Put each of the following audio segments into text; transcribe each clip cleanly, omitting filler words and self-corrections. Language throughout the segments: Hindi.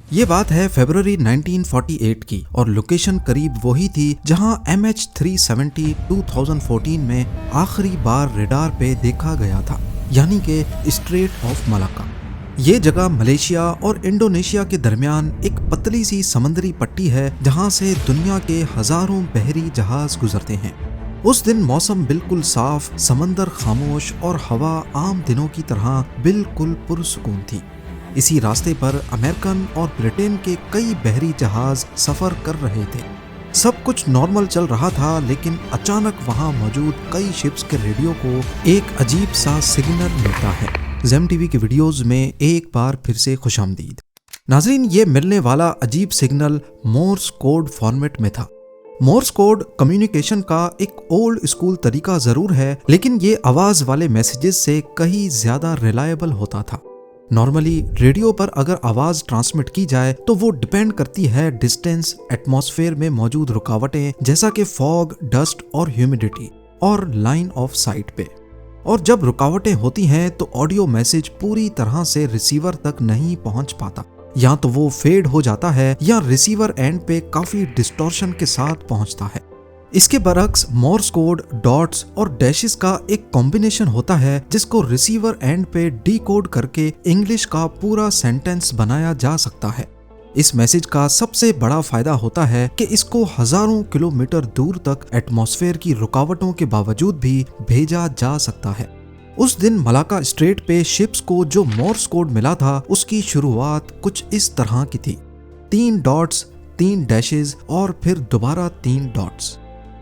ये बात है फरवरी 1948 की और लोकेशन करीब वही थी जहां MH370 2014 में आखिरी बार रेडार पे देखा गया था, यानी कि स्ट्रेट ऑफ मलाक्का। ये जगह मलेशिया और इंडोनेशिया के दरमियान एक पतली सी समंदरी पट्टी है जहां से दुनिया के हजारों बहरी जहाज गुजरते हैं। उस दिन मौसम बिल्कुल साफ, समंदर खामोश और हवा आम दिनों की तरह बिल्कुल पुरसुकून थी। इसी रास्ते पर अमेरिकन और ब्रिटेन के कई बहरी जहाज सफर कर रहे थे। सब कुछ नॉर्मल चल रहा था, लेकिन अचानक वहां मौजूद कई शिप्स के रेडियो को एक अजीब सा सिग्नल मिलता है। ज़ेम टीवी की वीडियोस में एक बार फिर से खुशामदीद। नाजरीन, ये मिलने वाला अजीब सिग्नल मोर्स कोड फॉर्मेट में था। मोर्स कोड कम्युनिकेशन का एक ओल्ड स्कूल तरीका जरूर है, लेकिन ये आवाज वाले मैसेजेस से कहीं ज्यादा रिलायबल होता था। नॉर्मली रेडियो पर अगर आवाज ट्रांसमिट की जाए तो वो डिपेंड करती है डिस्टेंस, एटमॉस्फेयर में मौजूद रुकावटें जैसा कि फॉग, डस्ट और ह्यूमिडिटी और लाइन ऑफ साइट पे। और जब रुकावटें होती हैं तो ऑडियो मैसेज पूरी तरह से रिसीवर तक नहीं पहुंच पाता, या तो वो फेड हो जाता है या रिसीवर एंड पे काफी डिस्टॉर्शन के साथ पहुंचता है। इसके बरक्स मोर्स कोड डॉट्स और डैशेस का एक कॉम्बिनेशन होता है जिसको रिसीवर एंड पे डीकोड करके इंग्लिश का पूरा सेंटेंस बनाया जा सकता है। इस मैसेज का सबसे बड़ा फायदा होता है कि इसको हजारों किलोमीटर दूर तक एटमॉस्फेयर की रुकावटों के बावजूद भी भेजा जा सकता है। उस दिन मलाक्का स्ट्रेट पे शिप्स को जो मोर्स कोड मिला था उसकी शुरुआत कुछ इस तरह की थी। 3 डॉट्स, 3 डैशेस और फिर दोबारा 3 डॉट्स।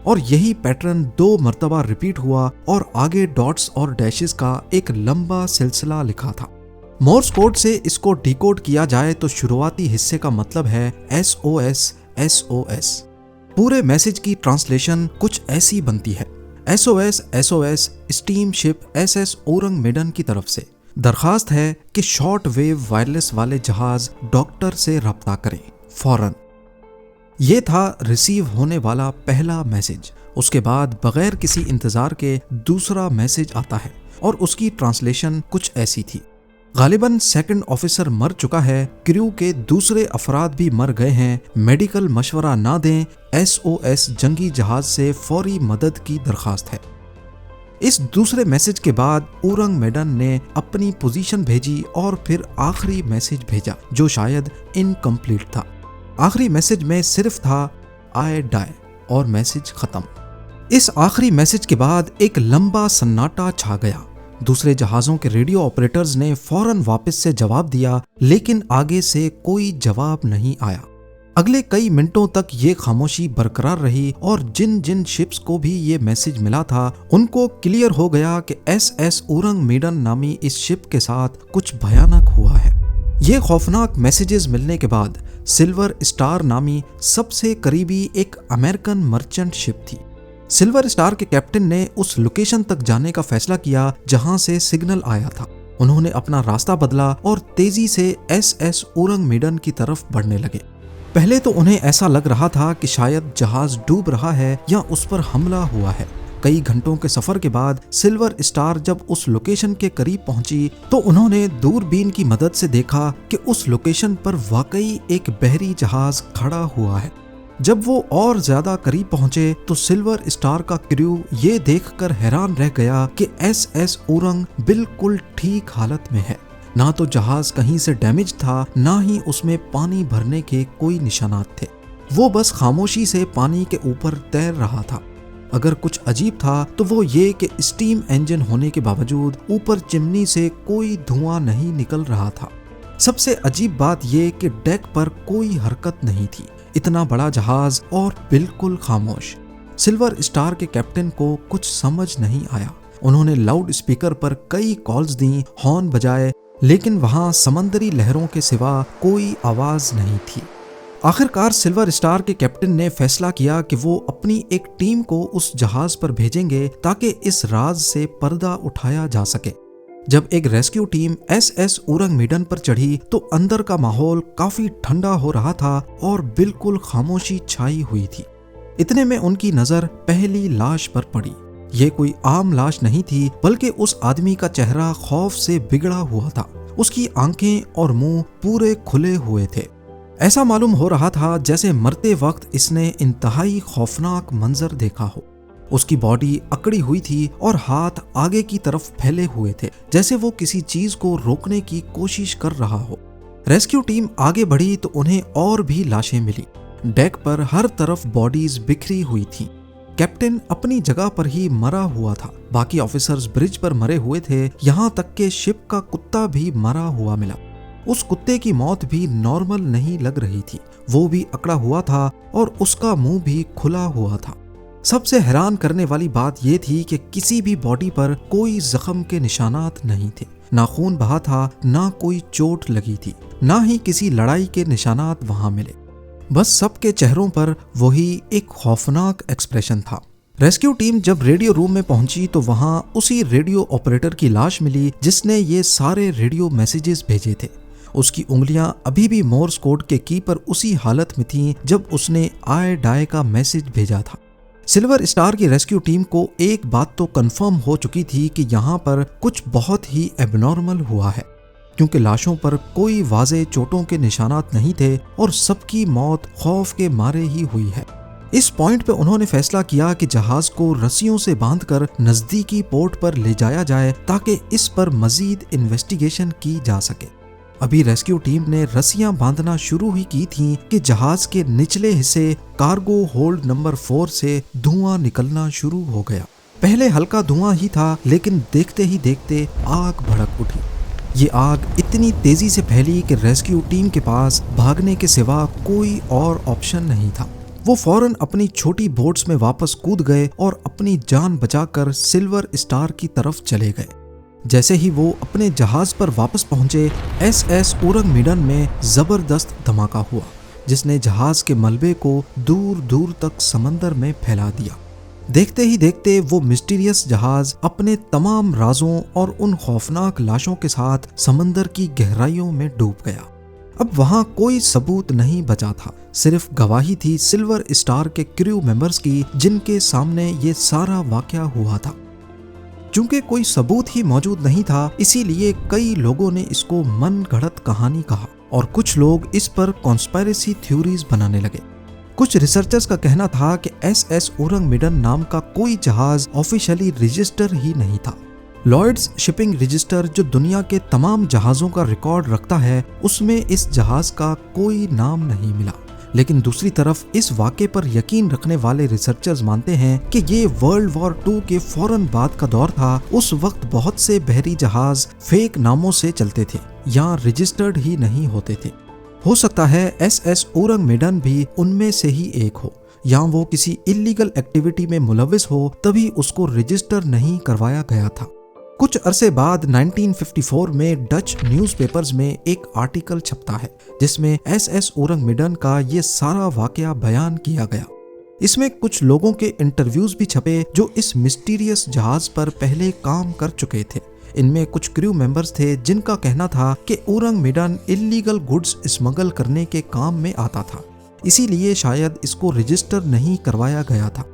और यही पैटर्न 2 मर्तबा रिपीट हुआ और आगे डॉट्स और डैशेस का एक लंबा सिलसिला लिखा था। मोर्स कोड से इसको डिकोड किया जाए तो शुरुआती हिस्से का मतलब है SOS SOS। पूरे मैसेज की ट्रांसलेशन कुछ ऐसी बनती है। SOS SOS steam ship SS Ourang Medan की तरफ से दरखास्त है कि शॉर्ट वेव वायरलेस वाले जहाज डॉक्टर से रब्ता करें फौरन। ये था रिसीव होने वाला पहला मैसेज। उसके बाद बगैर किसी इंतजार के दूसरा मैसेज आता है और उसकी ट्रांसलेशन कुछ ऐसी थी। गालिबन सेकंड ऑफिसर मर चुका है, क्रू के दूसरे अफराद भी मर गए हैं, मेडिकल मशवरा ना दें, SOS जंगी जहाज से फौरी मदद की दरखास्त है। इस दूसरे मैसेज के बाद ओरंग मेडन ने अपनी पोजीशन भेजी और फिर आखिरी मैसेज भेजा जो शायद इनकम्प्लीट था। आखिरी मैसेज में सिर्फ था आई डाई और मैसेज खत्म। इस आखिरी मैसेज के बाद एक लंबा सन्नाटा छा गया। दूसरे जहाजों के रेडियो ऑपरेटर्स ने फौरन वापस से जवाब दिया, लेकिन आगे से कोई जवाब नहीं आया। अगले कई मिनटों तक ये खामोशी बरकरार रही और जिन जिन शिप्स को भी ये मैसेज मिला था उनको क्लियर हो गया कि SS ओरंग मेडन नामी इस शिप के साथ कुछ भयानक हुआ है। ये खौफनाक मैसेजेस मिलने के बाद सिल्वर स्टार नामी सबसे करीबी एक अमेरिकन मर्चेंट शिप थी। सिल्वर स्टार के कैप्टन ने उस लोकेशन तक जाने का फैसला किया जहां से सिग्नल आया था। उन्होंने अपना रास्ता बदला और तेजी से SS ओरंग मेडन की तरफ बढ़ने लगे। पहले तो उन्हें ऐसा लग रहा था कि शायद जहाज डूब रहा है या उस पर हमला हुआ है। कई घंटों के सफर के बाद सिल्वर स्टार जब उस लोकेशन के करीब पहुंची तो उन्होंने दूरबीन की मदद से देखा कि उस लोकेशन पर वाकई एक बहरी जहाज खड़ा हुआ है। जब वो और ज्यादा करीब पहुंचे तो सिल्वर स्टार का क्रू ये देखकर हैरान रह गया कि SS ओरंग बिल्कुल ठीक हालत में है। ना तो जहाज कहीं से डैमेज था, ना ही उसमें पानी भरने के कोई निशानात थे। वो बस खामोशी से पानी के ऊपर तैर रहा था। अगर कुछ अजीब था तो वो ये कि स्टीम इंजन होने के बावजूद ऊपर चिमनी से कोई धुआं नहीं निकल रहा था। सबसे अजीब बात ये कि डेक पर कोई हरकत नहीं थी। इतना बड़ा जहाज और बिल्कुल खामोश। सिल्वर स्टार के कैप्टन को कुछ समझ नहीं आया। उन्होंने लाउड स्पीकर पर कई कॉल्स दी, हॉर्न बजाए, लेकिन वहां समंदरी लहरों के सिवा कोई आवाज नहीं थी। आखिरकार सिल्वर स्टार के कैप्टन ने फैसला किया कि वो अपनी एक टीम को उस जहाज पर भेजेंगे ताकि इस राज से पर्दा उठाया जा सके। जब एक rescue team SS Ourang Medan पर चढ़ी तो अंदर का माहौल काफी ठंडा हो रहा था और बिल्कुल खामोशी छाई हुई थी। इतने में उनकी नजर पहली लाश पर पड़ी। ये कोई आम लाश नहीं थी, बल्कि उस आदमी का चेहरा खौफ से बिगड़ा हुआ था। उसकी आंखें और मुंह पूरे खुले हुए थे। ऐसा मालूम हो रहा था जैसे मरते वक्त इसने इंतहाई खौफनाक मंजर देखा हो। उसकी बॉडी अकड़ी हुई थी और हाथ आगे की तरफ फैले हुए थे, जैसे वो किसी चीज को रोकने की कोशिश कर रहा हो। रेस्क्यू टीम आगे बढ़ी तो उन्हें और भी लाशें मिली। डेक पर हर तरफ बॉडीज बिखरी हुई थी। कैप्टन अपनी जगह पर ही मरा हुआ था, बाकी ऑफिसर्स ब्रिज पर मरे हुए थे, यहाँ तक के शिप का कुत्ता भी मरा हुआ मिला। उस कुत्ते की मौत भी नॉर्मल नहीं लग रही थी, वो भी अकड़ा हुआ था और उसका मुंह भी खुला हुआ था। सबसे हैरान करने वाली बात यह थी कि किसी भी बॉडी पर कोई जख्म के निशानात नहीं थे, ना खून बहा था, ना कोई चोट लगी थी, ना ही किसी लड़ाई के निशानात वहां मिले। बस सबके चेहरों पर वही एक खौफनाक एक्सप्रेशन था। रेस्क्यू टीम जब रेडियो रूम में पहुंची तो वहां उसी रेडियो ऑपरेटर की लाश मिली जिसने ये सारे रेडियो मैसेजेस भेजे थे। उसकी उंगलियां अभी भी मोर्स कोड के की पर उसी हालत में थीं जब उसने आए डाय का मैसेज भेजा था। सिल्वर स्टार की रेस्क्यू टीम को एक बात तो कंफर्म हो चुकी थी कि यहाँ पर कुछ बहुत ही एबनॉर्मल हुआ है, क्योंकि लाशों पर कोई वाज़े चोटों के निशानात नहीं थे और सबकी मौत खौफ के मारे ही हुई है। इस पॉइंट पे उन्होंने फैसला किया कि जहाज को रस्सियों से बांधकर नजदीकी पोर्ट पर ले जाया जाए ताकि इस पर मजीद इन्वेस्टिगेशन की जा सके। अभी रेस्क्यू टीम ने रस्सियां बांधना शुरू ही की थीं कि जहाज के निचले हिस्से कार्गो होल्ड नंबर 4 से धुआं निकलना शुरू हो गया। पहले हल्का धुआं ही था, लेकिन देखते ही देखते आग भड़क उठी। ये आग इतनी तेजी से फैली कि रेस्क्यू टीम के पास भागने के सिवा कोई और ऑप्शन नहीं था। वो फौरन अपनी छोटी बोट्स में वापस कूद गए और अपनी जान बचाकर सिल्वर स्टार की तरफ चले गए। जैसे ही वो अपने जहाज पर वापस पहुंचे, SS उरंगमीडन में जबरदस्त धमाका हुआ, जिसने जहाज के मलबे को दूर दूर तक समंदर में फैला दिया। देखते ही देखते वो मिस्टीरियस जहाज अपने तमाम राजों और उन खौफनाक लाशों के साथ समंदर की गहराइयों में डूब गया। अब वहां कोई सबूत नहीं बचा था, सिर्फ गवाही थी सिल्वर स्टार के क्रू मेंबर्स की, जिनके सामने ये सारा वाकया हुआ था। चूंकि कोई सबूत ही मौजूद नहीं था, इसीलिए कई लोगों ने इसको मन गढ़ंत कहानी कहा और कुछ लोग इस पर कॉन्स्पिरेसी थ्योरीज बनाने लगे। कुछ रिसर्चर्स का कहना था कि SS उरंगमीडन नाम का कोई जहाज ऑफिशियली रजिस्टर ही नहीं था। लॉयड्स शिपिंग रजिस्टर, जो दुनिया के तमाम जहाजों का रिकॉर्ड रखता है, उसमें इस जहाज का कोई नाम नहीं मिला। लेकिन दूसरी तरफ इस वाक़े पर यकीन रखने वाले रिसर्चर्स मानते हैं कि ये वर्ल्ड वॉर 2 के फौरन बाद का दौर था। उस वक्त बहुत से बहरी जहाज फेक नामों से चलते थे या रजिस्टर्ड ही नहीं होते थे। हो सकता है SS उरंगमीडन भी उनमें से ही एक हो, या वो किसी इल्लीगल एक्टिविटी में मुलविस हो, तभी उसको रजिस्टर नहीं करवाया गया था। कुछ अरसे बाद 1954 में डच न्यूज़पेपर्स में एक आर्टिकल छपता है जिसमें SS उरंगमीडन का ये सारा वाकया बयान किया गया। इसमें कुछ लोगों के इंटरव्यूज भी छपे जो इस मिस्टीरियस जहाज पर पहले काम कर चुके थे। इनमें कुछ क्रू मेंबर्स थे जिनका कहना था कि उरंगमीडन इल्लीगल गुड्स स्मगल करने के काम में आता था, इसीलिए शायद इसको रजिस्टर नहीं करवाया गया था।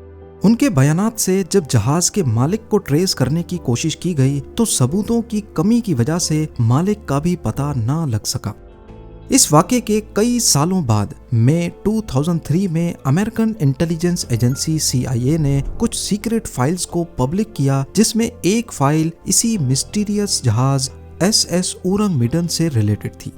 उनके बयानात से जब जहाज के मालिक को ट्रेस करने की कोशिश की गई तो सबूतों की कमी की वजह से मालिक का भी पता ना लग सका। इस वाक़े के कई सालों बाद मई 2003 में अमेरिकन इंटेलिजेंस एजेंसी CIA ने कुछ सीक्रेट फाइल्स को पब्लिक किया, जिसमें एक फाइल इसी मिस्टीरियस जहाज SS उरंगमीडन से रिलेटेड थी।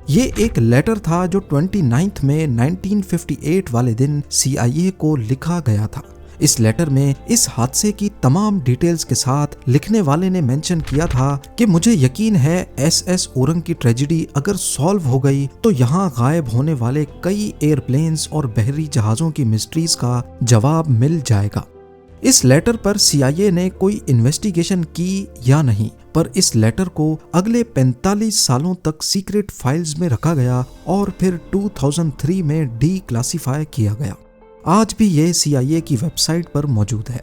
ये एक लेटर था जो 29 मई 1958 वाले दिन CIA को लिखा गया था। इस लेटर में इस हादसे की तमाम डिटेल्स के साथ लिखने वाले ने मेंशन किया था कि मुझे यकीन है SS उरंग की ट्रेजेडी अगर सॉल्व हो गई तो यहाँ गायब होने वाले कई एयरप्लेन्स और बहरी जहाज़ों की मिस्ट्रीज का जवाब मिल जाएगा। इस लेटर पर CIA ने कोई इन्वेस्टिगेशन की या नहीं, पर इस लेटर को अगले 45 सालों तक सीक्रेट फाइल्स में रखा गया और फिर 2003 में डीक्लासिफाई किया गया। आज भी ये CIA की वेबसाइट पर मौजूद है।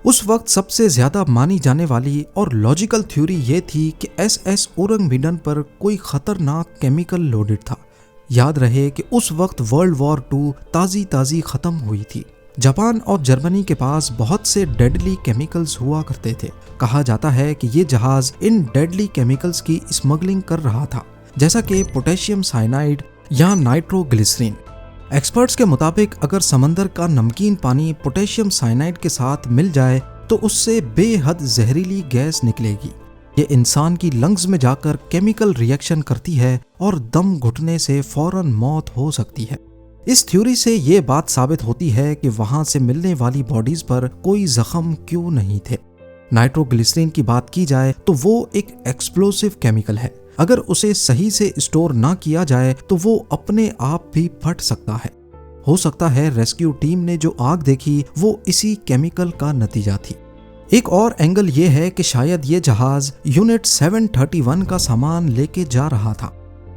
उस वक्त सबसे ज्यादा मानी जाने वाली और लॉजिकल थ्योरी ये थी कि SS उरंगमीडन पर कोई खतरनाक केमिकल लोडेड था। याद रहे कि उस वक्त वर्ल्ड वॉर 2 ताज़ी खत्म हुई थी। जापान और जर्मनी के पास बहुत से डेडली केमिकल्स हुआ करते थे। कहा जाता है कि ये जहाज इन डेडली केमिकल्स की स्मगलिंग कर रहा था, जैसा कि पोटेशियम साइनाइड, या नाइट्रोग्लिसरीन। एक्सपर्ट्स के मुताबिक अगर समंदर का नमकीन पानी पोटेशियम साइनाइड के साथ मिल जाए तो उससे बेहद जहरीली गैस निकलेगी। ये इंसान की लंग्स में जाकर केमिकल रिएक्शन करती है और दम घुटने से फौरन मौत हो सकती है। इस थ्योरी से ये बात साबित होती है कि वहां से मिलने वाली बॉडीज पर कोई जख्म क्यों नहीं थे। नाइट्रोग्लिसरीन की बात की जाए तो वो एक एक्सप्लोसिव केमिकल है। अगर उसे सही से स्टोर ना किया जाए तो वो अपने आप भी फट सकता है। हो सकता है रेस्क्यू टीम ने जो आग देखी वो इसी केमिकल का नतीजा थी। एक और एंगल ये है कि शायद ये जहाज यूनिट 731 का सामान लेके जा रहा था।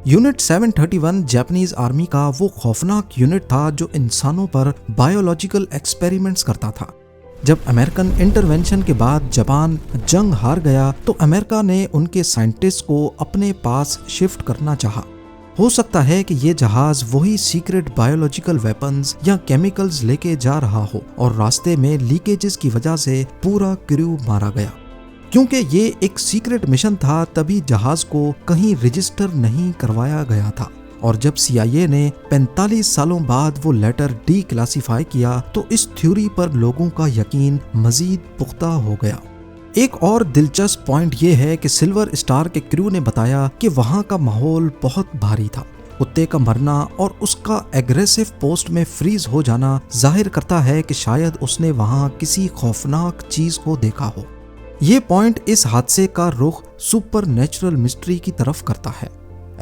यूनिट 731 जापानीज आर्मी का वो खौफनाक यूनिट था जो इंसानों पर बायोलॉजिकल एक्सपेरिमेंट्स करता था। जब अमेरिकन इंटरवेंशन के बाद जापान जंग हार गया तो अमेरिका ने उनके साइंटिस्ट को अपने पास शिफ्ट करना चाहा। हो सकता है कि ये जहाज वही सीक्रेट बायोलॉजिकल वेपन्स या केमिकल्स लेके जा रहा हो और रास्ते में लीकेजेस की वजह से पूरा क्रू मारा गया। क्योंकि ये एक सीक्रेट मिशन था तभी जहाज को कहीं रजिस्टर नहीं करवाया गया था और जब CIA ने 45 सालों बाद वो लेटर डीक्लासिफाई किया तो इस थ्योरी पर लोगों का यकीन मजीद पुख्ता हो गया। एक और दिलचस्प पॉइंट ये है कि सिल्वर स्टार के क्रू ने बताया कि वहाँ का माहौल बहुत भारी था। कुत्ते का मरना और उसका एग्रेसिव पोस्ट में फ्रीज हो जाना जाहिर करता है कि शायद उसने वहाँ किसी खौफनाक चीज को देखा हो। ये पॉइंट इस हादसे का रुख सुपर नेचुरल मिस्ट्री की तरफ करता है।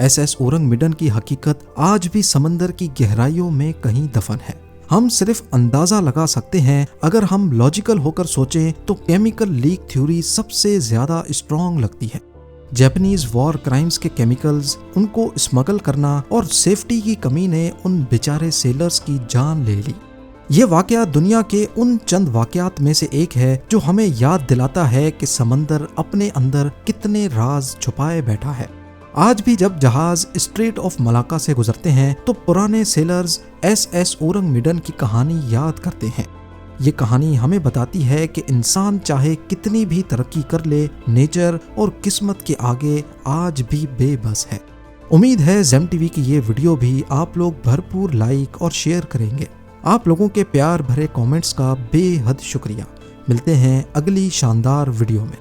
SS ओरंग मिडन की हकीकत आज भी समंदर की गहराइयों में कहीं दफन है। हम सिर्फ अंदाजा लगा सकते हैं। अगर हम लॉजिकल होकर सोचें तो केमिकल लीक थ्योरी सबसे ज्यादा स्ट्रॉन्ग लगती है। जापानीज वॉर क्राइम्स के केमिकल्स, उनको स्मगल करना और सेफ्टी की कमी ने उन बेचारे सेलर्स की जान ले ली। ये वाकया दुनिया के उन चंद वाकयात में से एक है जो हमें याद दिलाता है कि समंदर अपने अंदर कितने राज छुपाए बैठा है। आज भी जब जहाज स्ट्रेट ऑफ मलाक्का से गुजरते हैं तो पुराने सेलर्स SS ओरंग मिडन की कहानी याद करते हैं। ये कहानी हमें बताती है कि इंसान चाहे कितनी भी तरक्की कर ले, नेचर और किस्मत के आगे आज भी बेबस है। उम्मीद है ज़ेम टीवी की ये वीडियो भी आप लोग भरपूर लाइक और शेयर करेंगे। आप लोगों के प्यार भरे कमेंट्स का बेहद शुक्रिया। मिलते हैं अगली शानदार वीडियो में।